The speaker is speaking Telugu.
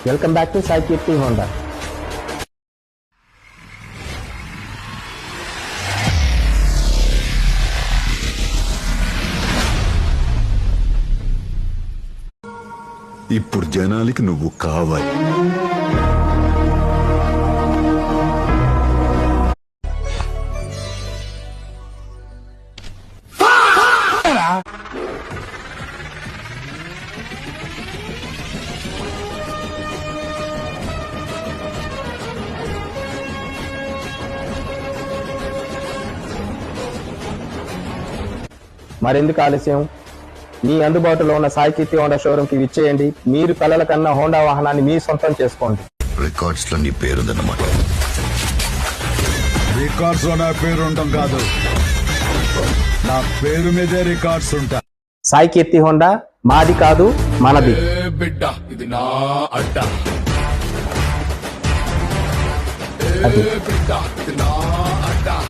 Welcome back to Sai Keerthi Honda. ఇప్పుడు జనాలకి నువ్వు కావాలి. మరెందుకు ఆలస్యం? మీ అందుబాటులో ఉన్న సాయి కీర్తి హోండా షోరూమ్కి విచ్చేయండి. మీరు కలల కన్నా హోండా వాహనాన్ని మీ సొంతం చేసుకోండి. రికార్డ్స్ లో నీ పేరుందన్నమాట. రికార్డ్స్ లో నా పేరు ఉండడం కాదు, నా పేరు మీదే రికార్డ్స్ ఉంటా. సాయి కీర్తి హోండా మాది కాదు మనది. బిడ్డ ఇది నా అడ్డ, అది బిడ్డ ఇది నా